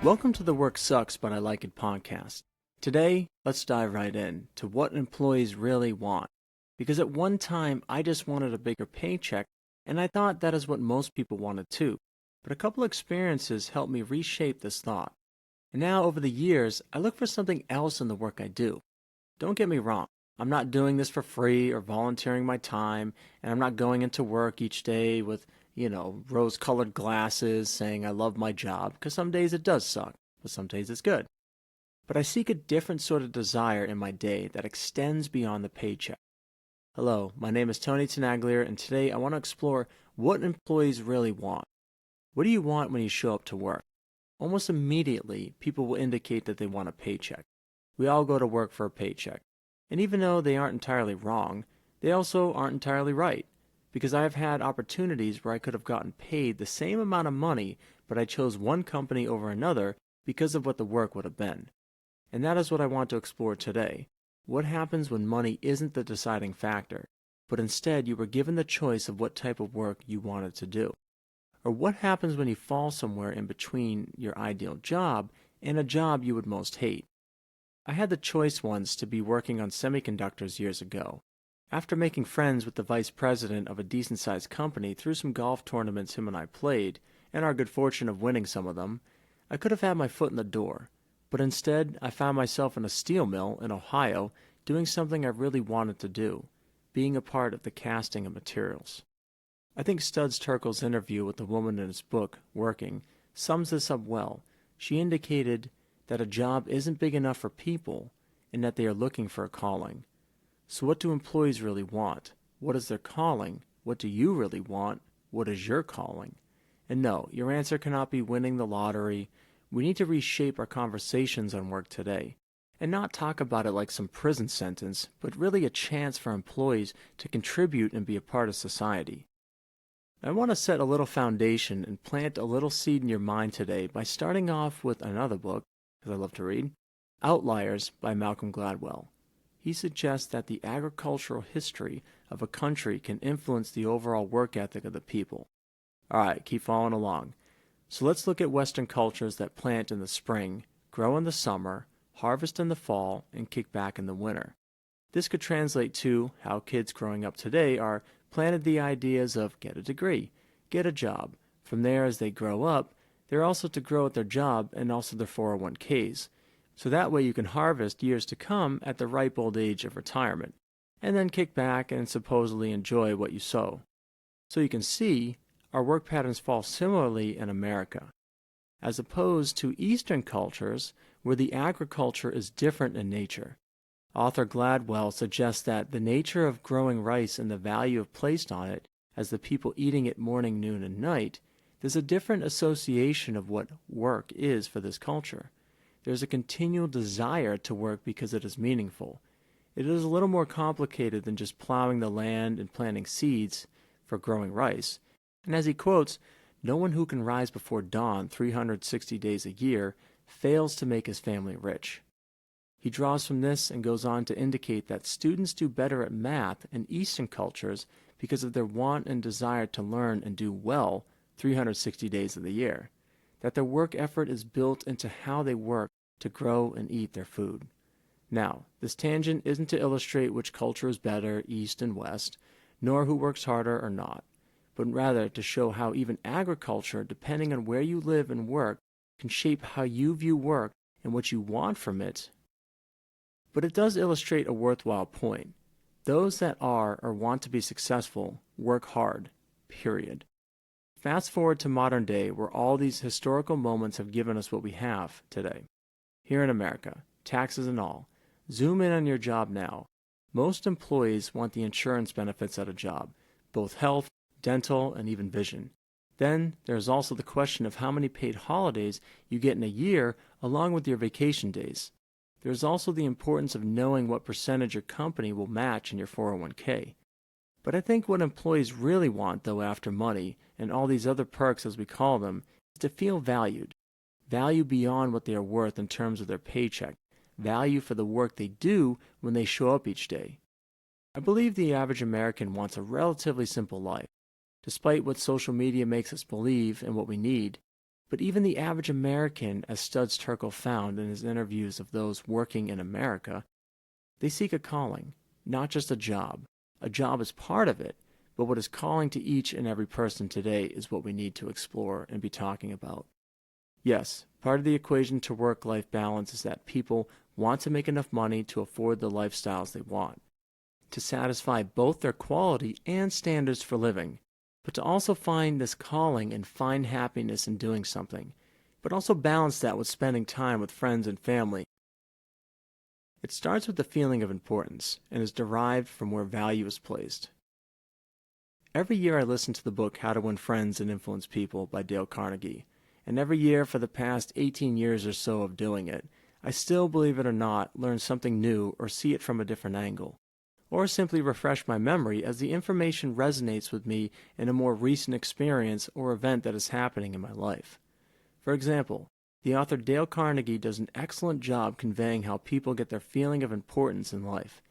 Welcome to the Work Sucks But I Like It podcast. Today, let's dive right in to what employees really want. Because at one time, I just wanted a bigger paycheck, and I thought that is what most people wanted too. But a couple experiences helped me reshape this thought. And now, over the years, I look for something else in the work I do. Don't get me wrong. I'm not doing this for free or volunteering my time, and I'm not going into work each day with, rose-colored glasses saying I love my job, because some days it does suck, but some days it's good. But I seek a different sort of desire in my day that extends beyond the paycheck. Hello, my name is Tony Tenaglier, and today I want to explore what employees really want. What do you want when you show up to work? Almost immediately, people will indicate that they want a paycheck. We all go to work for a paycheck. And even though they aren't entirely wrong, they also aren't entirely right. Because I've had opportunities where I could have gotten paid the same amount of money, but I chose one company over another because of what the work would have been. And that is what I want to explore today. What happens when money isn't the deciding factor, but instead you were given the choice of what type of work you wanted to do? Or what happens when you fall somewhere in between your ideal job and a job you would most hate? I had the choice once to be working on semiconductors years ago. After making friends with the vice president of a decent-sized company through some golf tournaments him and I played, and our good fortune of winning some of them, I could have had my foot in the door. But instead, I found myself in a steel mill in Ohio doing something I really wanted to do, being a part of the casting of materials. I think Studs Terkel's interview with the woman in his book, Working, sums this up well. She indicated that a job isn't big enough for people and that they are looking for a calling. So what do employees really want? What is their calling? What do you really want? What is your calling? And no, your answer cannot be winning the lottery. We need to reshape our conversations on work today and not talk about it like some prison sentence, but really a chance for employees to contribute and be a part of society. I want to set a little foundation and plant a little seed in your mind today by starting off with another book, because I love to read, Outliers by Malcolm Gladwell. He suggests that the agricultural history of a country can influence the overall work ethic of the people. Alright, keep following along. So let's look at Western cultures that plant in the spring, grow in the summer, harvest in the fall, and kick back in the winter. This could translate to how kids growing up today are planted the ideas of get a degree, get a job. From there, as they grow up, they're also to grow at their job and also their 401ks. So that way you can harvest years to come at the ripe old age of retirement, and then kick back and supposedly enjoy what you sow. So you can see, our work patterns fall similarly in America, as opposed to Eastern cultures where the agriculture is different in nature. Author Gladwell suggests that the nature of growing rice and the value placed on it as the people eating it morning, noon, and night, there's a different association of what work is for this culture. There's a continual desire to work because it is meaningful. It is a little more complicated than just plowing the land and planting seeds for growing rice. And as he quotes, no one who can rise before dawn 360 days a year fails to make his family rich. He draws from this and goes on to indicate that students do better at math in Eastern cultures because of their want and desire to learn and do well 360 days of the year. That their work effort is built into how they work to grow and eat their food. Now, this tangent isn't to illustrate which culture is better, East and West, nor who works harder or not, but rather to show how even agriculture, depending on where you live and work, can shape how you view work and what you want from it. But it does illustrate a worthwhile point. Those that are or want to be successful work hard, period. Fast forward to modern day where all these historical moments have given us what we have today. Here in America, taxes and all. Zoom in on your job now. Most employees want the insurance benefits at a job, both health, dental, and even vision. Then there's also the question of how many paid holidays you get in a year along with your vacation days. There's also the importance of knowing what percentage your company will match in your 401k. But I think what employees really want, though, after money and all these other perks as we call them, is to feel valued. Value beyond what they are worth in terms of their paycheck. Value for the work they do when they show up each day. I believe the average American wants a relatively simple life, despite what social media makes us believe and what we need. But even the average American, as Studs Terkel found in his interviews of those working in America, they seek a calling, not just a job. A job is part of it, but what is calling to each and every person today is what we need to explore and be talking about. Yes, part of the equation to work-life balance is that people want to make enough money to afford the lifestyles they want, to satisfy both their quality and standards for living, but to also find this calling and find happiness in doing something, but also balance that with spending time with friends and family. It starts with the feeling of importance and is derived from where value is placed. Every year I listen to the book How to Win Friends and Influence People by Dale Carnegie, and every year for the past 18 years or so of doing it, I still, believe it or not, learn something new or see it from a different angle, or simply refresh my memory as the information resonates with me in a more recent experience or event that is happening in my life. For example, the author Dale Carnegie does an excellent job conveying how people get their feeling of importance in life.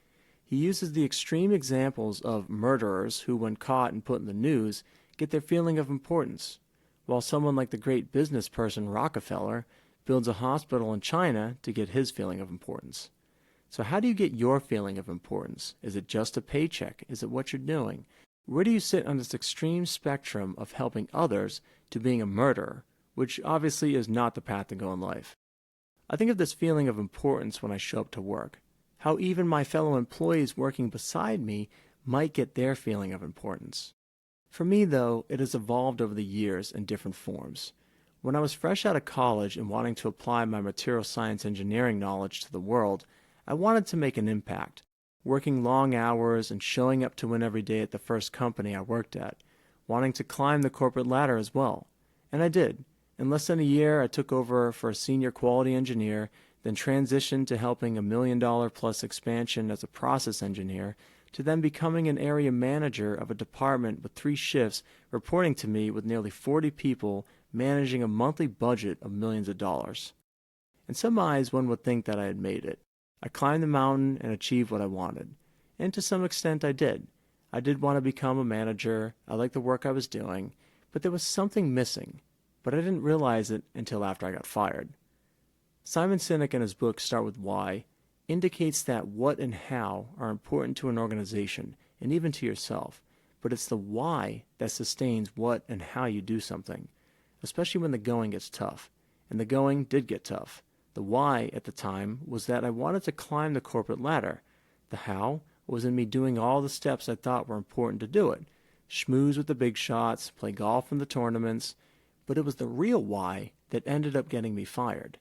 He uses the extreme examples of murderers who, when caught and put in the news, get their feeling of importance, while someone like the great business person Rockefeller builds a hospital in China to get his feeling of importance. So how do you get your feeling of importance? Is it just a paycheck? Is it what you're doing? Where do you sit on this extreme spectrum of helping others to being a murderer, which obviously is not the path to go in life? I think of this feeling of importance when I show up to work, how even my fellow employees working beside me might get their feeling of importance. For me, though, it has evolved over the years in different forms. When I was fresh out of college and wanting to apply my material science engineering knowledge to the world, I wanted to make an impact, working long hours and showing up to win every day at the first company I worked at, wanting to climb the corporate ladder as well. And I did. In less than a year, I took over for a senior quality engineer, then transitioned to helping $1 million plus expansion as a process engineer, to then becoming an area manager of a department with 3 shifts reporting to me with nearly 40 people managing a monthly budget of millions of dollars. In some eyes, one would think that I had made it. I climbed the mountain and achieved what I wanted. And to some extent I did. I did want to become a manager, I liked the work I was doing, but there was something missing. But I didn't realize it until after I got fired. Simon Sinek in his book Start With Why indicates that what and how are important to an organization and even to yourself, but it's the why that sustains what and how you do something, especially when the going gets tough. And the going did get tough. The why at the time was that I wanted to climb the corporate ladder. The how was in me doing all the steps I thought were important to do it. Schmooze with the big shots, play golf in the tournaments, but it was the real why that ended up getting me fired.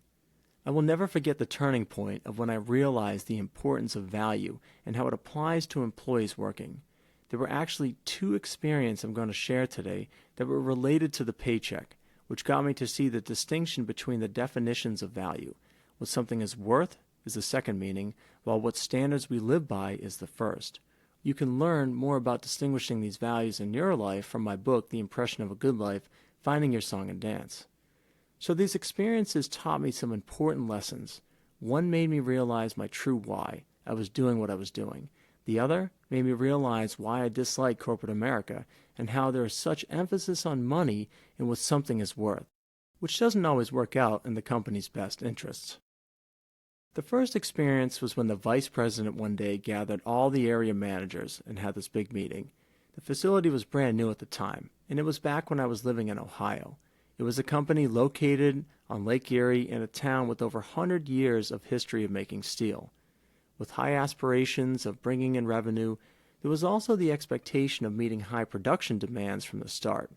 I will never forget the turning point of when I realized the importance of value and how it applies to employees working. There were actually 2 experiences I'm going to share today that were related to the paycheck, which got me to see the distinction between the definitions of value. What something is worth is the second meaning, while what standards we live by is the first. You can learn more about distinguishing these values in your life from my book, The Impression of a Good Life, Finding Your Song and Dance. So these experiences taught me some important lessons. One made me realize my true why. I was doing what I was doing. The other made me realize why I dislike corporate America and how there is such emphasis on money and what something is worth, which doesn't always work out in the company's best interests. The first experience was when the vice president one day gathered all the area managers and had this big meeting. The facility was brand new at the time, and it was back when I was living in Ohio. It was a company located on Lake Erie in a town with over 100 years of history of making steel. With high aspirations of bringing in revenue, there was also the expectation of meeting high production demands from the start.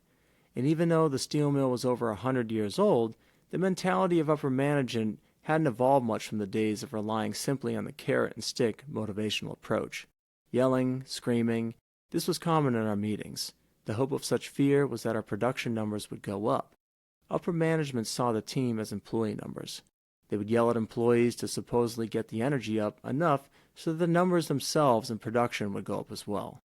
And even though the steel mill was over 100 years old, the mentality of upper management hadn't evolved much from the days of relying simply on the carrot and stick motivational approach. Yelling, screaming, this was common in our meetings. The hope of such fear was that our production numbers would go up. Upper management saw the team as employee numbers. They would yell at employees to supposedly get the energy up enough so that the numbers themselves in production would go up as well.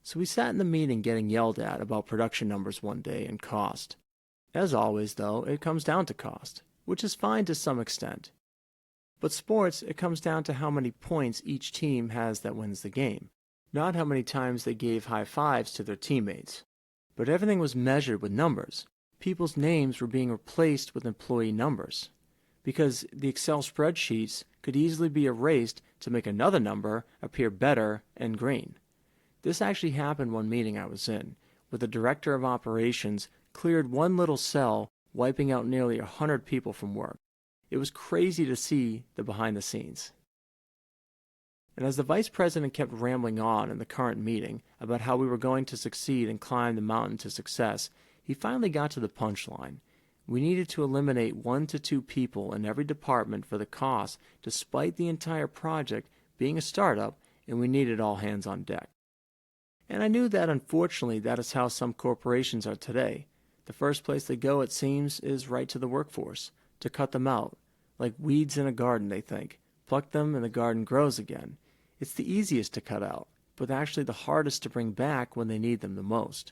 So we sat in the meeting getting yelled at about production numbers one day and cost. As always, though, it comes down to cost, which is fine to some extent. But sports, it comes down to how many points each team has that wins the game, not how many times they gave high fives to their teammates. But everything was measured with numbers. people's names were being replaced with employee numbers, because the Excel spreadsheets could easily be erased to make another number appear better and green. This actually happened one meeting I was in, where the director of operations cleared one little cell, wiping out nearly 100 people from work. It was crazy to see the behind the scenes. And as the vice president kept rambling on in the current meeting about how we were going to succeed and climb the mountain to success, he finally got to the punchline. We needed to eliminate 1 to 2 people in every department for the cost, despite the entire project being a startup, and we needed all hands on deck. And I knew that unfortunately that is how some corporations are today. The first place they go, it seems, is right to the workforce, to cut them out. Like weeds in a garden, they think. Pluck them and the garden grows again. It's the easiest to cut out, but actually the hardest to bring back when they need them the most,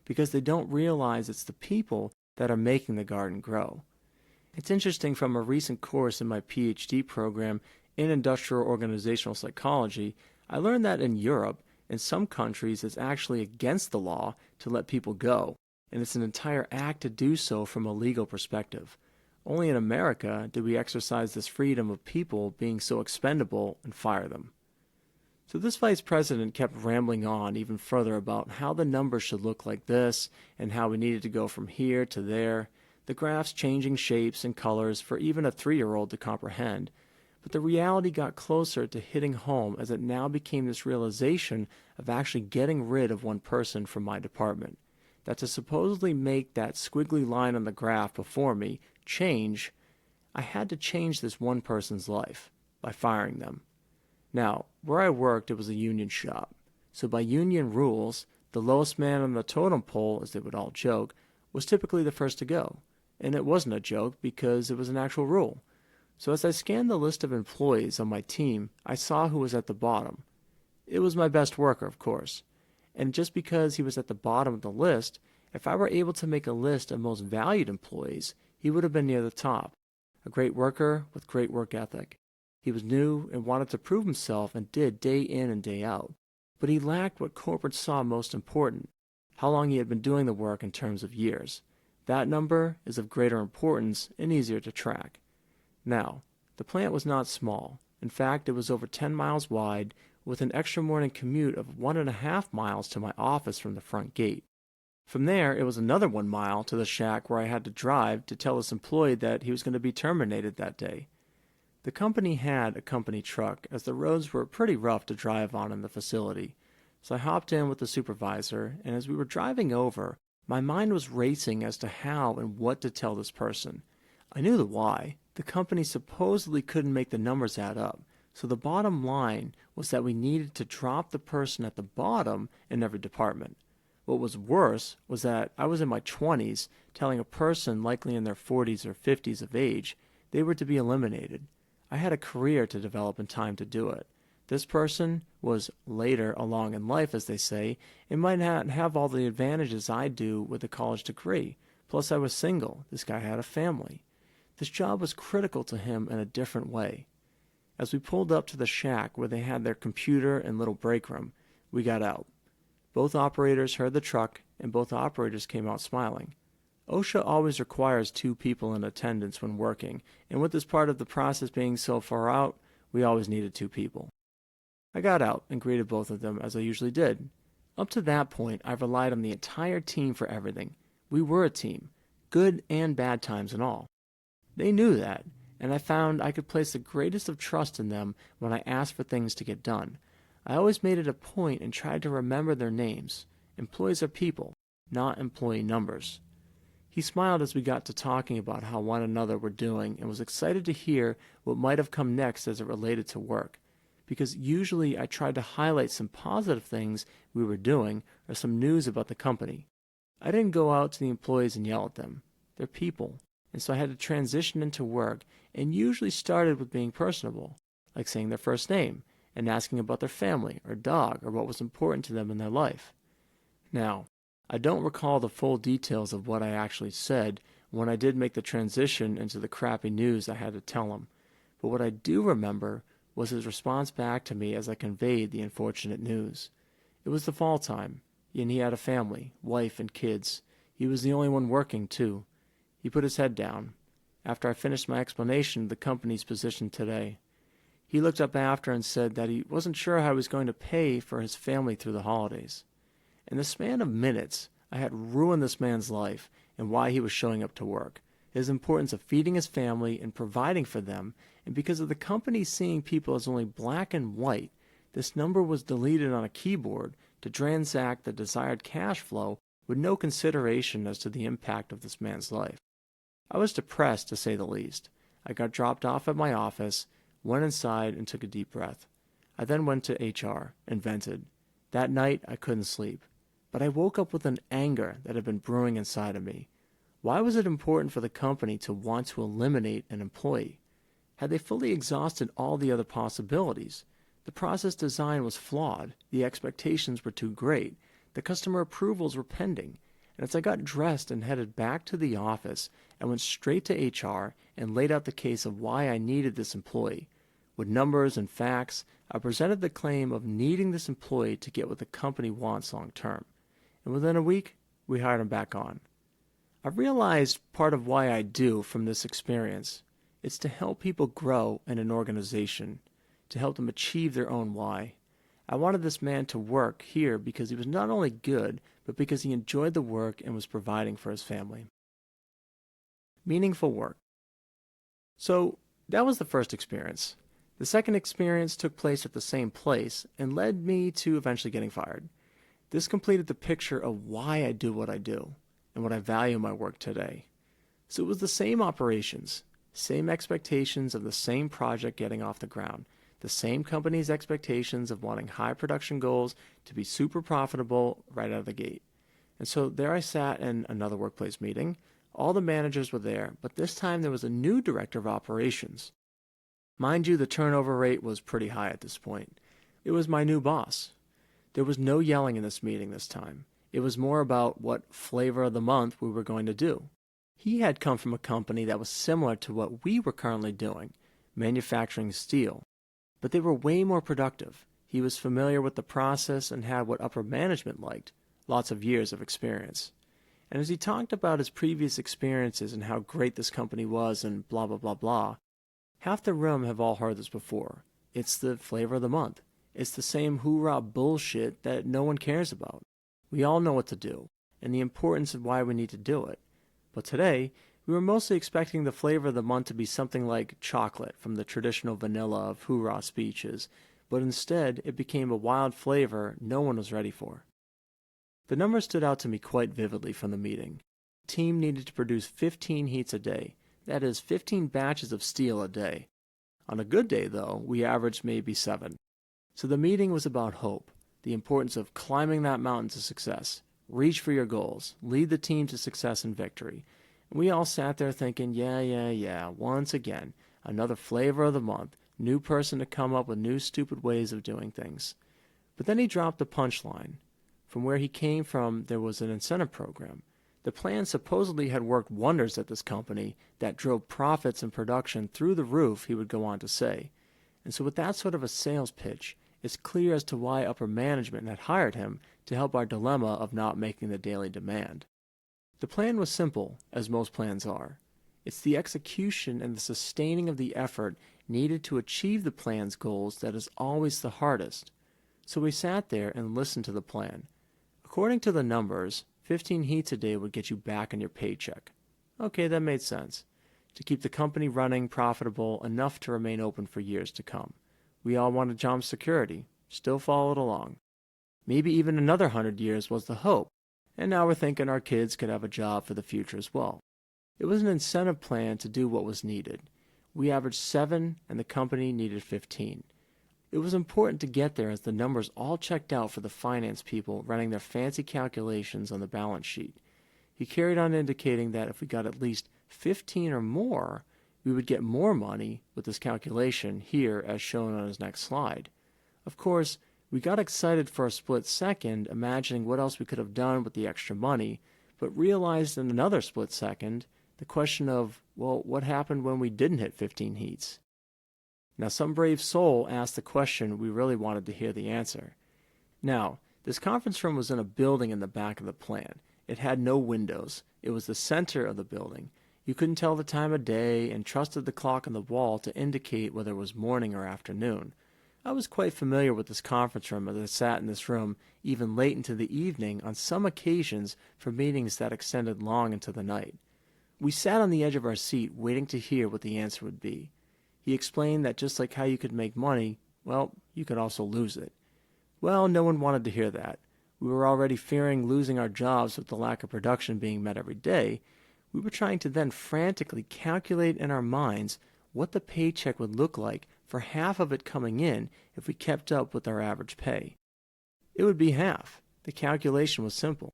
because they don't realize it's the people that are making the garden grow. It's interesting, from a recent course in my PhD program in industrial organizational psychology, I learned that in Europe, in some countries, it's actually against the law to let people go, and it's an entire act to do so from a legal perspective. Only in America do we exercise this freedom of people being so expendable and fire them. So this vice president kept rambling on even further about how the numbers should look like this and how we needed to go from here to there, the graphs changing shapes and colors for even a 3-year-old to comprehend. But the reality got closer to hitting home as it now became this realization of actually getting rid of one person from my department. That to supposedly make that squiggly line on the graph before me change, I had to change this one person's life by firing them. Now, where I worked, it was a union shop. So by union rules, the lowest man on the totem pole, as they would all joke, was typically the first to go. And it wasn't a joke because it was an actual rule. So as I scanned the list of employees on my team, I saw who was at the bottom. It was my best worker, of course. And just because he was at the bottom of the list, if I were able to make a list of most valued employees, he would have been near the top. A great worker with great work ethic. He was new and wanted to prove himself and did day in and day out. But he lacked what corporate saw most important, how long he had been doing the work in terms of years. That number is of greater importance and easier to track. Now, the plant was not small. In fact, it was over 10 miles wide, with an extra morning commute of 1.5 miles to my office from the front gate. From there, it was another 1 mile to the shack where I had to drive to tell this employee that he was going to be terminated that day. The company had a company truck, as the roads were pretty rough to drive on in the facility. So I hopped in with the supervisor, and as we were driving over, my mind was racing as to how and what to tell this person. I knew the why. The company supposedly couldn't make the numbers add up, so the bottom line was that we needed to drop the person at the bottom in every department. What was worse was that I was in my 20s telling a person likely in their 40s or 50s of age they were to be eliminated. I had a career to develop and time to do it. This person was later along in life, as they say, and might not have all the advantages I do with a college degree. Plus I was single. This guy had a family. This job was critical to him in a different way. As we pulled up to the shack where they had their computer and little break room, we got out. Both operators heard the truck, and both operators came out smiling. OSHA always requires 2 people in attendance when working, and with this part of the process being so far out, we always needed 2 people. I got out and greeted both of them as I usually did. Up to that point, I relied on the entire team for everything. We were a team, good and bad times and all. They knew that, and I found I could place the greatest of trust in them when I asked for things to get done. I always made it a point and tried to remember their names. Employees are people, not employee numbers. He smiled as we got to talking about how one another were doing and was excited to hear what might have come next as it related to work, because usually I tried to highlight some positive things we were doing or some news about the company. I didn't go out to the employees and yell at them. They're people, and so I had to transition into work and usually started with being personable, like saying their first name and asking about their family or dog or what was important to them in their life. Now, I don't recall the full details of what I actually said when I did make the transition into the crappy news I had to tell him, but what I do remember was his response back to me as I conveyed the unfortunate news. It was the fall time, and he had a family, wife and kids. He was the only one working, too. He put his head down. After I finished my explanation of the company's position today, he looked up after and said that he wasn't sure how he was going to pay for his family through the holidays. In the span of minutes, I had ruined this man's life and why he was showing up to work, his importance of feeding his family and providing for them, and because of the company seeing people as only black and white, this number was deleted on a keyboard to transact the desired cash flow with no consideration as to the impact of this man's life. I was depressed, to say the least. I got dropped off at my office, went inside, and took a deep breath. I then went to HR and vented. That night, I couldn't sleep. But I woke up with an anger that had been brewing inside of me. Why was it important for the company to want to eliminate an employee? Had they fully exhausted all the other possibilities? The process design was flawed, the expectations were too great, the customer approvals were pending, and as I got dressed and headed back to the office, I went straight to HR and laid out the case of why I needed this employee. With numbers and facts, I presented the claim of needing this employee to get what the company wants long term. And within a week, we hired him back on. I realized part of why I do from this experience. It's to help people grow in an organization, to help them achieve their own why. I wanted this man to work here because he was not only good, but because he enjoyed the work and was providing for his family. Meaningful work. So that was the first experience. The second experience took place at the same place and led me to eventually getting fired. This completed the picture of why I do what I do and what I value my work today. So it was the same operations, same expectations of the same project getting off the ground, the same company's expectations of wanting high production goals to be super profitable right out of the gate. And so there I sat in another workplace meeting. All the managers were there, but this time there was a new director of operations. Mind you, the turnover rate was pretty high at this point. It was my new boss. There was no yelling in this meeting this time. It was more about what flavor of the month we were going to do. He had come from a company that was similar to what we were currently doing, manufacturing steel. But they were way more productive. He was familiar with the process and had what upper management liked, lots of years of experience. And as he talked about his previous experiences and how great this company was and blah, blah, blah, blah, half the room have all heard this before. It's the flavor of the month. It's the same hoorah bullshit that no one cares about. We all know what to do, and the importance of why we need to do it. But today, we were mostly expecting the flavor of the month to be something like chocolate from the traditional vanilla of hoorah speeches, but instead it became a wild flavor no one was ready for. The numbers stood out to me quite vividly from the meeting. The team needed to produce 15 heats a day, that is 15 batches of steel a day. On a good day, though, we averaged maybe 7. So the meeting was about hope, the importance of climbing that mountain to success, reach for your goals, lead the team to success and victory. And we all sat there thinking, yeah, once again, another flavor of the month, new person to come up with new stupid ways of doing things. But then he dropped the punchline. From where he came from, there was an incentive program. The plan supposedly had worked wonders at this company that drove profits and production through the roof, he would go on to say. And so with that sort of a sales pitch, it's clear as to why upper management had hired him to help our dilemma of not making the daily demand. The plan was simple, as most plans are. It's the execution and the sustaining of the effort needed to achieve the plan's goals that is always the hardest. So we sat there and listened to the plan. According to the numbers, 15 heats a day would get you back on your paycheck. Okay, that made sense. To keep the company running profitable enough to remain open for years to come. We all wanted job security, still followed along. Maybe even another 100 years was the hope, and now we're thinking our kids could have a job for the future as well. It was an incentive plan to do what was needed. We averaged 7, and the company needed 15. It was important to get there as the numbers all checked out for the finance people running their fancy calculations on the balance sheet. He carried on indicating that if we got at least 15 or more, we would get more money with this calculation here as shown on his next slide. Of course, we got excited for a split second, imagining what else we could have done with the extra money, but realized in another split second the question of, well, what happened when we didn't hit 15 heats? Now, some brave soul asked the question we really wanted to hear the answer. Now, this conference room was in a building in the back of the plant. It had no windows. It was the center of the building. You couldn't tell the time of day and trusted the clock on the wall to indicate whether it was morning or afternoon. I was quite familiar with this conference room as I sat in this room even late into the evening on some occasions for meetings that extended long into the night. We sat on the edge of our seat waiting to hear what the answer would be. He explained that just like how you could make money, well, you could also lose it. Well, no one wanted to hear that. We were already fearing losing our jobs with the lack of production being met every day. We were trying to then frantically calculate in our minds what the paycheck would look like for half of it coming in if we kept up with our average pay. It would be half. The calculation was simple.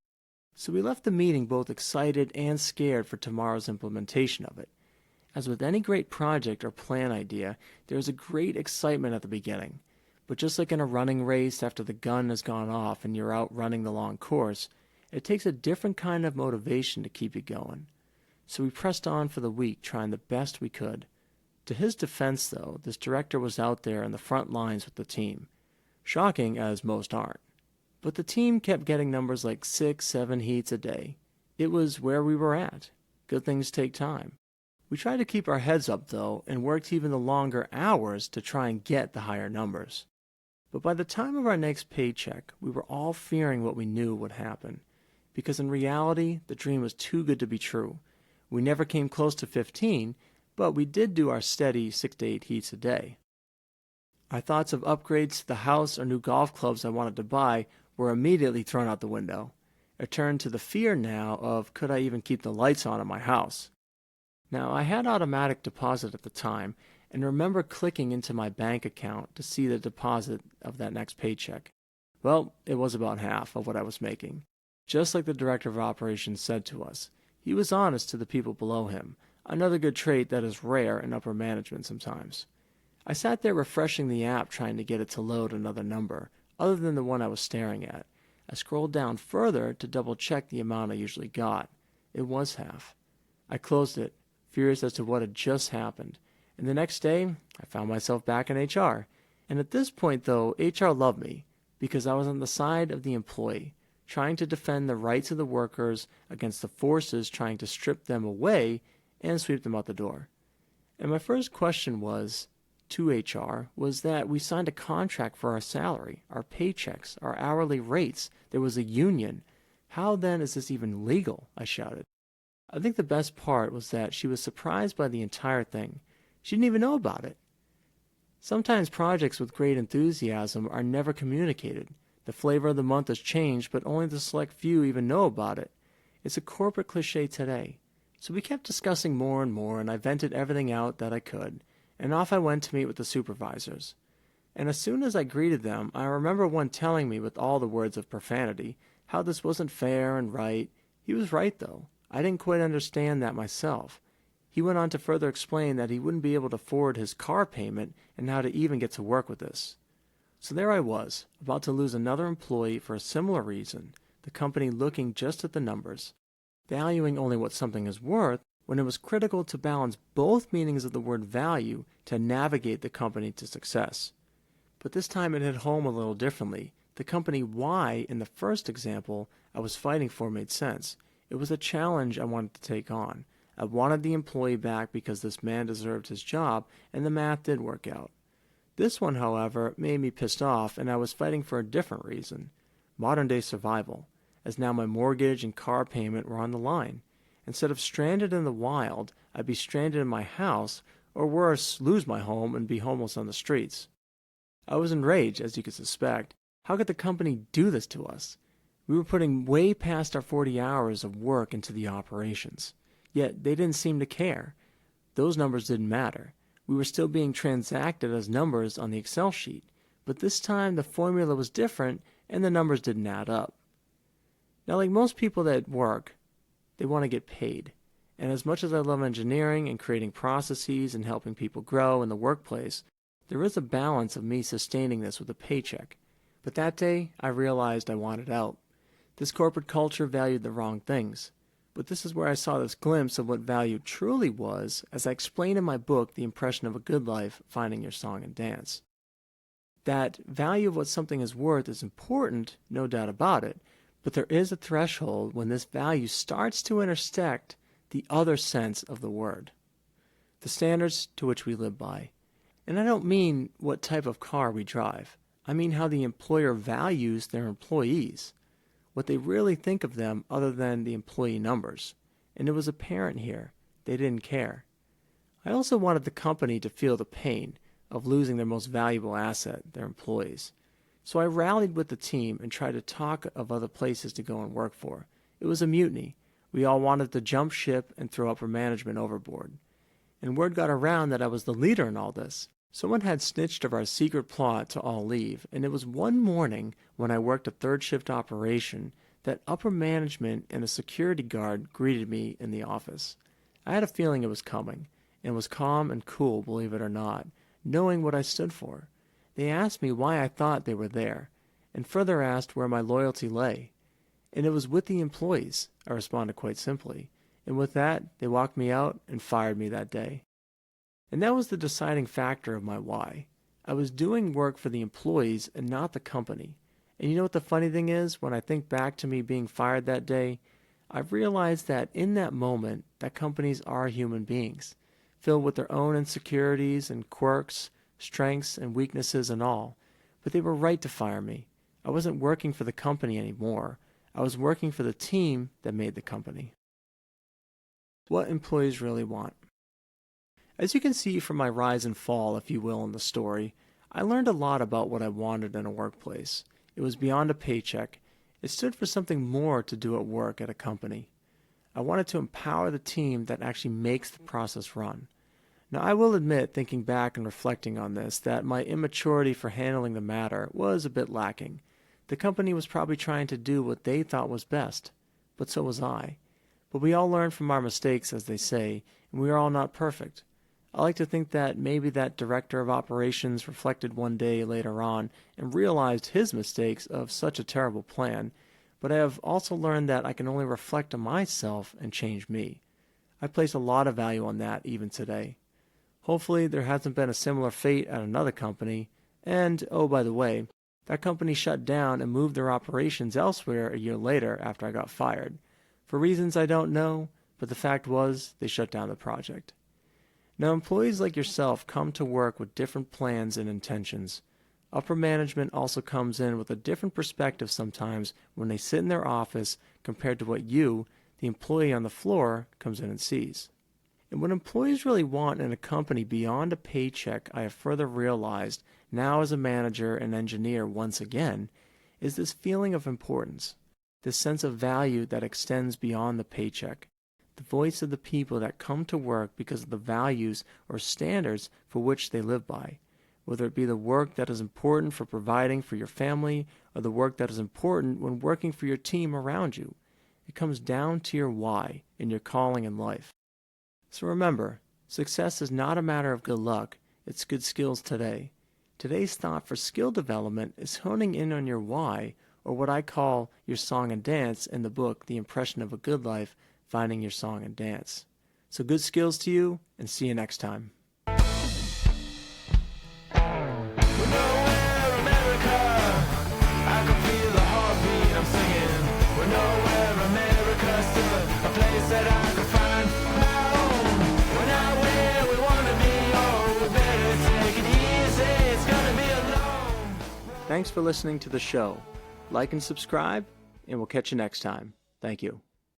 So we left the meeting both excited and scared for tomorrow's implementation of it. As with any great project or plan idea, there is a great excitement at the beginning. But just like in a running race after the gun has gone off and you're out running the long course, it takes a different kind of motivation to keep you going. So we pressed on for the week, trying the best we could. To his defense, though, this director was out there in the front lines with the team. Shocking, as most aren't. But the team kept getting numbers like 6, 7 heats a day. It was where we were at. Good things take time. We tried to keep our heads up, though, and worked even the longer hours to try and get the higher numbers. But by the time of our next paycheck, we were all fearing what we knew would happen. Because in reality, the dream was too good to be true. We never came close to 15, but we did do our steady 6 to 8 heats a day. Our thoughts of upgrades to the house or new golf clubs I wanted to buy were immediately thrown out the window. It turned to the fear now of could I even keep the lights on in my house. Now, I had automatic deposit at the time and remember clicking into my bank account to see the deposit of that next paycheck. Well, it was about half of what I was making. Just like the director of operations said to us, he was honest to the people below him, another good trait that is rare in upper management sometimes. I sat there refreshing the app trying to get it to load another number, other than the one I was staring at. I scrolled down further to double check the amount I usually got. It was half. I closed it, furious as to what had just happened, and the next day I found myself back in HR. And at this point, though, HR loved me because I was on the side of the employee, trying to defend the rights of the workers against the forces trying to strip them away and sweep them out the door. And my first question to HR was that we signed a contract for our salary, our paychecks, our hourly rates. There was a union. How then is this even legal? I shouted. I think the best part was that she was surprised by the entire thing. She didn't even know about it. Sometimes projects with great enthusiasm are never communicated. The flavor of the month has changed, but only the select few even know about it. It's a corporate cliche today. So we kept discussing more, and I vented everything out that I could, and off I went to meet with the supervisors. And as soon as I greeted them, I remember one telling me with all the words of profanity how this wasn't fair and right. He was right, though. I didn't quite understand that myself. He went on to further explain that he wouldn't be able to afford his car payment and how to even get to work with this. So there I was, about to lose another employee for a similar reason, the company looking just at the numbers, valuing only what something is worth, when it was critical to balance both meanings of the word value to navigate the company to success. But this time it hit home a little differently. The company why in the first example I was fighting for made sense. It was a challenge I wanted to take on. I wanted the employee back because this man deserved his job, and the math did work out. This one, however, made me pissed off, and I was fighting for a different reason. Modern-day survival, as now my mortgage and car payment were on the line. Instead of stranded in the wild, I'd be stranded in my house, or worse, lose my home and be homeless on the streets. I was enraged, as you could suspect. How could the company do this to us? We were putting way past our 40 hours of work into the operations. Yet they didn't seem to care. Those numbers didn't matter. We were still being transacted as numbers on the Excel sheet, but this time the formula was different and the numbers didn't add up. Now, like most people that work, they want to get paid. And as much as I love engineering and creating processes and helping people grow in the workplace, there is a balance of me sustaining this with a paycheck. But that day, I realized I wanted out. This corporate culture valued the wrong things. But this is where I saw this glimpse of what value truly was, as I explain in my book, The Impression of a Good Life, Finding Your Song and Dance. That value of what something is worth is important, no doubt about it, But there is a threshold when this value starts to intersect the other sense of the word, the standards to which we live by. And I don't mean what type of car we drive. I mean how the employer values their employees, what they really think of them other than the employee numbers. And it was apparent here. They didn't care. I also wanted the company to feel the pain of losing their most valuable asset, their employees. So I rallied with the team and tried to talk of other places to go and work for. It was a mutiny. We all wanted to jump ship and throw upper management overboard. And word got around that I was the leader in all this. Someone had snitched of our secret plot to all leave, and it was one morning when I worked a third shift operation that upper management and a security guard greeted me in the office. I had a feeling it was coming, and was calm and cool, believe it or not, knowing what I stood for. They asked me why I thought they were there, and further asked where my loyalty lay. And it was with the employees, I responded quite simply. And with that, they walked me out and fired me that day. And that was the deciding factor of my why. I was doing work for the employees and not the company. And you know what the funny thing is? When I think back to me being fired that day, I've realized that in that moment, that companies are human beings, filled with their own insecurities and quirks, strengths and weaknesses and all. But they were right to fire me. I wasn't working for the company anymore. I was working for the team that made the company. What employees really want. As you can see from my rise and fall, if you will, in the story, I learned a lot about what I wanted in a workplace. It was beyond a paycheck. It stood for something more to do at work at a company. I wanted to empower the team that actually makes the process run. Now, I will admit, thinking back and reflecting on this, that my immaturity for handling the matter was a bit lacking. The company was probably trying to do what they thought was best, but so was I. But we all learn from our mistakes, as they say, and we are all not perfect. I like to think that maybe that director of operations reflected one day later on and realized his mistakes of such a terrible plan, but I have also learned that I can only reflect on myself and change me. I place a lot of value on that even today. Hopefully there hasn't been a similar fate at another company, and, oh, by the way, that company shut down and moved their operations elsewhere a year later after I got fired. For reasons I don't know, but the fact was they shut down the project. Now, employees like yourself come to work with different plans and intentions. Upper management also comes in with a different perspective sometimes when they sit in their office compared to what you, the employee on the floor, comes in and sees. And what employees really want in a company beyond a paycheck, I have further realized now as a manager and engineer once again, is this feeling of importance, this sense of value that extends beyond the paycheck, the voice of the people that come to work because of the values or standards for which they live by, whether it be the work that is important for providing for your family or the work that is important when working for your team around you. It comes down to your why in your calling in life. So remember, success is not a matter of good luck, it's good skills today. Today's thought for skill development is honing in on your why, or what I call your song and dance in the book, The Impression of a Good Life, Finding Your Song and Dance. So good skills to you, and see you next time. Thanks for listening to the show. Like and subscribe, and we'll catch you next time. Thank you.